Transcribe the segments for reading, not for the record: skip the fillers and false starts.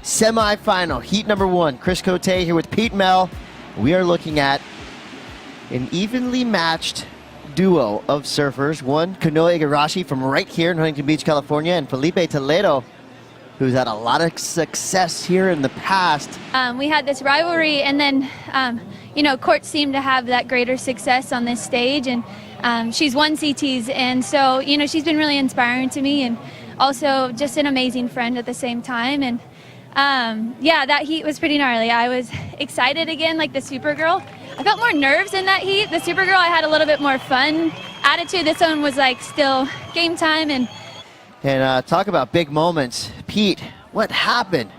Semifinal, heat number 1. Chris Cote here with Pete Mel. We are looking at an evenly matched duo of surfers. One, Kanoa Igarashi from right here in Huntington Beach, California, and Felipe Toledo, who's had a lot of success here in the past. We had this rivalry, and then, Court seemed to have that greater success on this stage, and she's won CTs, and so, she's been really inspiring to me, and also just an amazing friend at the same time. And that heat was pretty gnarly. I was excited again, like the Supergirl. I felt more nerves in that heat. The Supergirl, I had a little bit more fun attitude. This one was like still game time. And talk about big moments. Pete, what happened?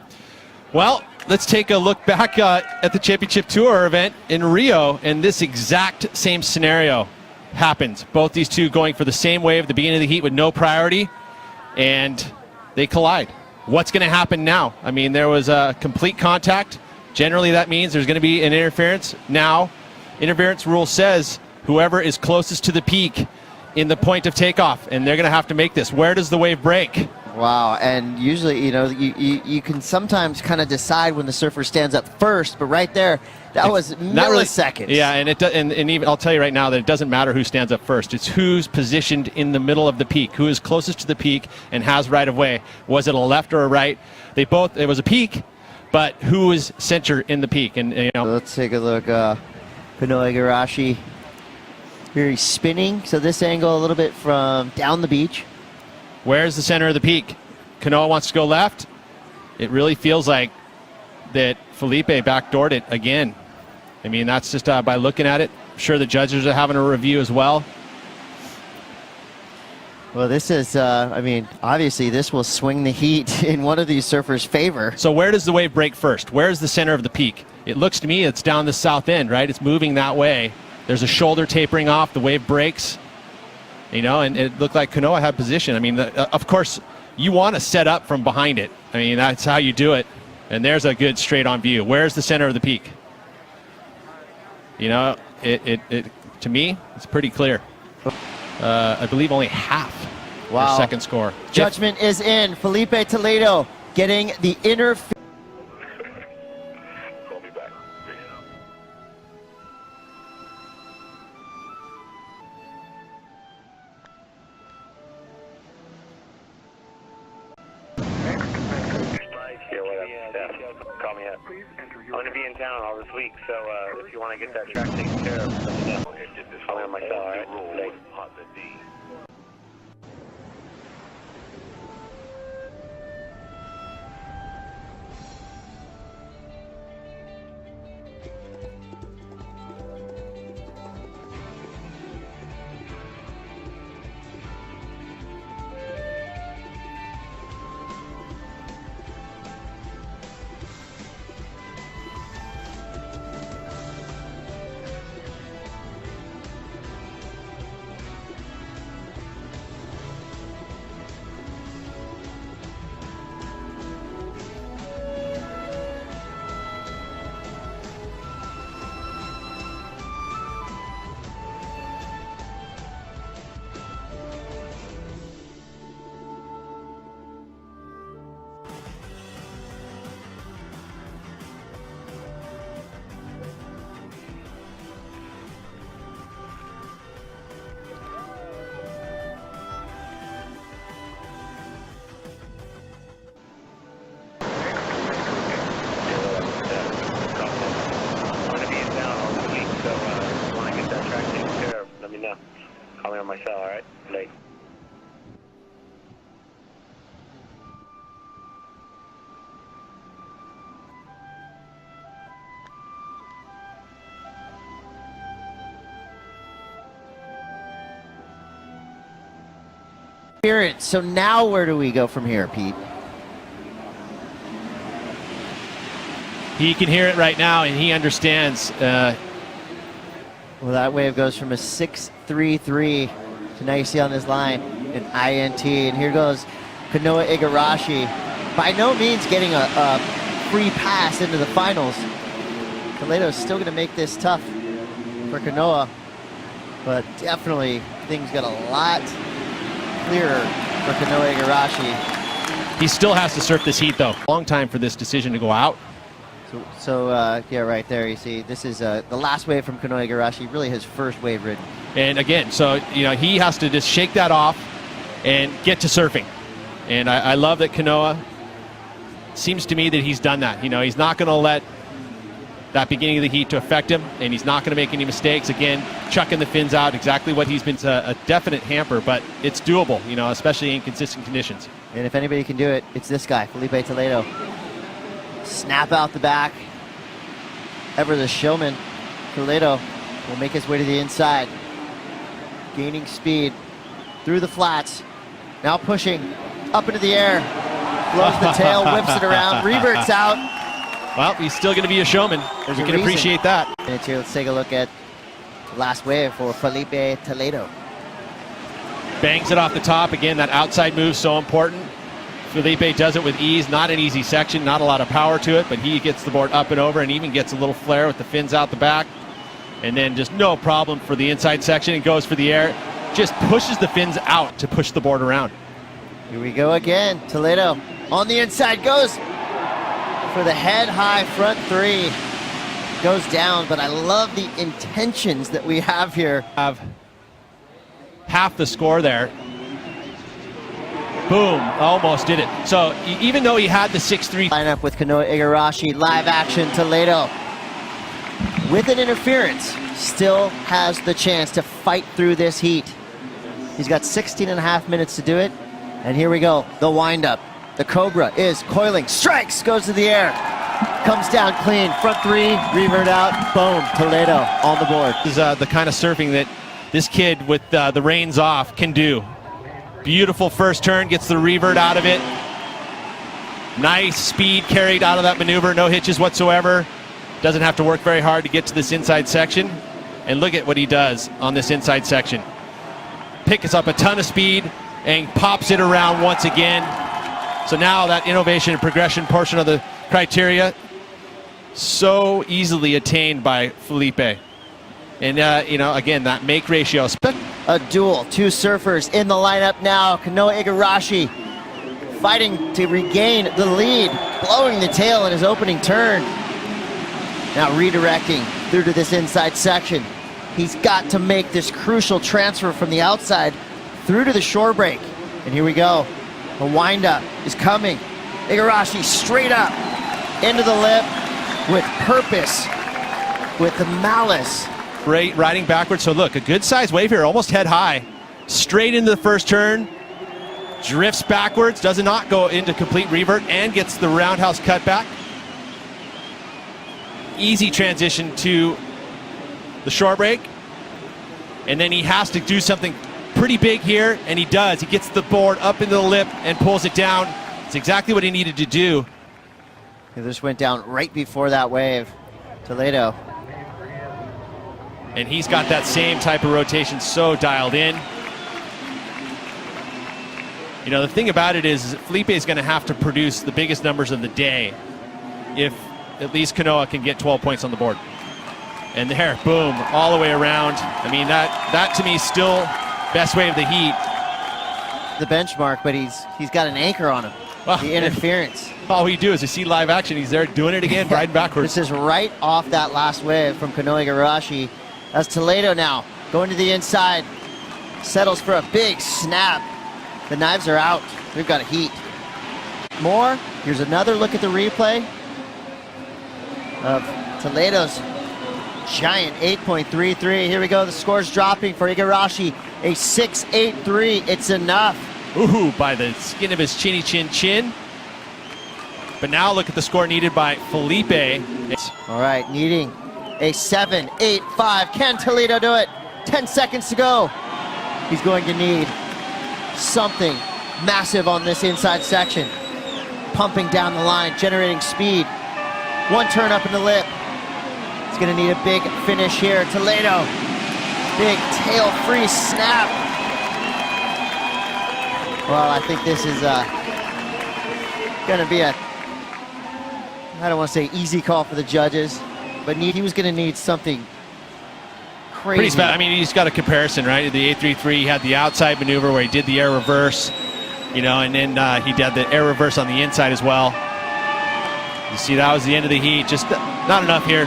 Well, let's take a look back at the Championship Tour event in Rio, and this exact same scenario happened. Both these two going for the same wave at the beginning of the heat with no priority, and they collide. What's going to happen now? I mean, there was a complete contact. Generally, that means there's going to be an interference. Now, interference rule says whoever is closest to the peak in the point of takeoff, and they're going to have to make this. Where does the wave break? Wow, and usually, you can sometimes kind of decide when the surfer stands up first, but right there, that was milliseconds. Really, yeah, and even I'll tell you right now that it doesn't matter who stands up first. It's who's positioned in the middle of the peak, who is closest to the peak and has right of way. Was it a left or a right? It was a peak, but who was center in the peak? And let's take a look. Kanoa Igarashi here, he's spinning, so this angle a little bit from down the beach. Where's the center of the peak? Kanoa wants to go left. It really feels like that Felipe backdoored it again. I mean, that's just by looking at it. I'm sure the judges are having a review as well. Well, this is, obviously this will swing the heat in one of these surfers' favor. So where does the wave break first? Where's the center of the peak? It looks to me it's down the south end, right? It's moving that way. There's a shoulder tapering off. The wave breaks. And it looked like Kanoa had position. I mean, of course, you want to set up from behind it. I mean, that's how you do it. And there's a good straight-on view. Where's the center of the peak? To me, it's pretty clear. I believe only half their second score. Judgment is in. Felipe Toledo getting the interference. Call me back. Call me up. I'm going to be in town all this week, so if you want to get that track taken care of, let me know. Call me on my cell, all right? Thanks. Call me on my cell, all right? Late. So now where do we go from here, Pete? He can hear it right now, and he understands. Well, that wave goes from a 6.33 to now you see on this line an INT. And here goes Kanoa Igarashi. By no means getting a free pass into the finals. Toledo's still going to make this tough for Kanoa, but definitely things got a lot clearer for Kanoa Igarashi. He still has to surf this heat, though. Long time for this decision to go out. Yeah, right there, you see, this is the last wave from Kanoa Igarashi, really his first wave ridden. And again, so, you know, he has to just shake that off and get to surfing. And I love that Kanoa, seems to me that he's done that. You know, he's not going to let that beginning of the heat to affect him, and he's not going to make any mistakes. Again, chucking the fins out, exactly what he's been, a definite hamper, but it's doable, you know, especially in consistent conditions. And if anybody can do it, it's this guy, Felipe Toledo. Snap out the back. Ever the showman, Toledo will make his way to the inside. Gaining speed through the flats. Now pushing up into the air. Blows the tail, whips it around, reverts out. Well, he's still going to be a showman. There's You a can reason. appreciate that. And here, let's take a look at the last wave for Felipe Toledo. Bangs it off the top. Again, that outside move so important. Felipe does it with ease. Not an easy section, not a lot of power to it, but he gets the board up and over and even gets a little flare with the fins out the back. And then just no problem for the inside section and goes for the air. Just pushes the fins out to push the board around. Here we go again. Toledo on the inside goes for the head high front three. Goes down, but I love the intentions that we have here. Have half the score there. Boom, almost did it. So even though he had the 6-3 Lineup with Kanoa Igarashi, live action Toledo. With an interference, still has the chance to fight through this heat. He's got 16 and a half minutes to do it. And here we go, the windup. The Cobra is coiling, strikes, goes to the air. Comes down clean, front three, revert out, boom, Toledo on the board. This is the kind of surfing that this kid with the reins off can do. Beautiful first turn, gets the revert out of it. Nice speed carried out of that maneuver, no hitches whatsoever. Doesn't have to work very hard to get to this inside section. And look at what he does on this inside section. Picks up a ton of speed and pops it around once again. So now that innovation and progression portion of the criteria, so easily attained by Felipe. And, you know, again, that make ratio. A duel, two surfers in the lineup now. Kanoa Igarashi fighting to regain the lead, blowing the tail in his opening turn. Now redirecting through to this inside section. He's got to make this crucial transfer from the outside through to the shore break. And here we go. The windup is coming. Igarashi straight up into the lip with purpose, with the malice. Great riding backwards. So look, a good size wave here, almost head high. Straight into the first turn. Drifts backwards, does not go into complete revert, and gets the roundhouse cut back. Easy transition to the shore break. And then he has to do something pretty big here, and he does. He gets the board up into the lip and pulls it down. It's exactly what he needed to do. This went down right before that wave. Toledo. And he's got that same type of rotation so dialed in. You know, the thing about it is Felipe is going to have to produce the biggest numbers of the day if at least Kanoa can get 12 points on the board. And there, boom, all the way around. I mean, that to me is still best wave of the heat. The benchmark, but he's got an anchor on him. Well, the interference. All we do is you see live action. He's there doing it again, riding backwards. This is right off that last wave from Kanoa Igarashi. That's Toledo now, going to the inside. Settles for a big snap. The knives are out. We've got a heat. More. Here's another look at the replay of Toledo's giant 8.33. Here we go. The score's dropping for Igarashi. A 6.83. It's enough. Ooh, by the skin of his chinny chin chin. But now look at the score needed by Felipe. All right, needing a 7.85. Can Toledo do it? 10 seconds to go. He's going to need something massive on this inside section. Pumping down the line, generating speed. One turn up in the lip. He's going to need a big finish here. Toledo, big tail free snap. Well, I think this is going to be a, I don't want to say easy call for the judges, but he was going to need something crazy. Pretty I mean, he's got a comparison, right? The 833, he had the outside maneuver where he did the air reverse. You know, and then he did the air reverse on the inside as well. You see, that was the end of the heat. Just not enough here.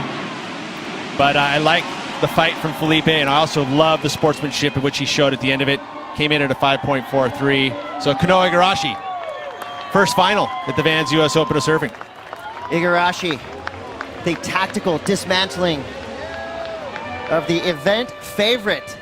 But I like the fight from Felipe, and I also love the sportsmanship in which he showed at the end of it. Came in at a 5.43. So Kanoa Igarashi, first final at the Vans US Open of Surfing. Igarashi, the tactical dismantling of the event favorite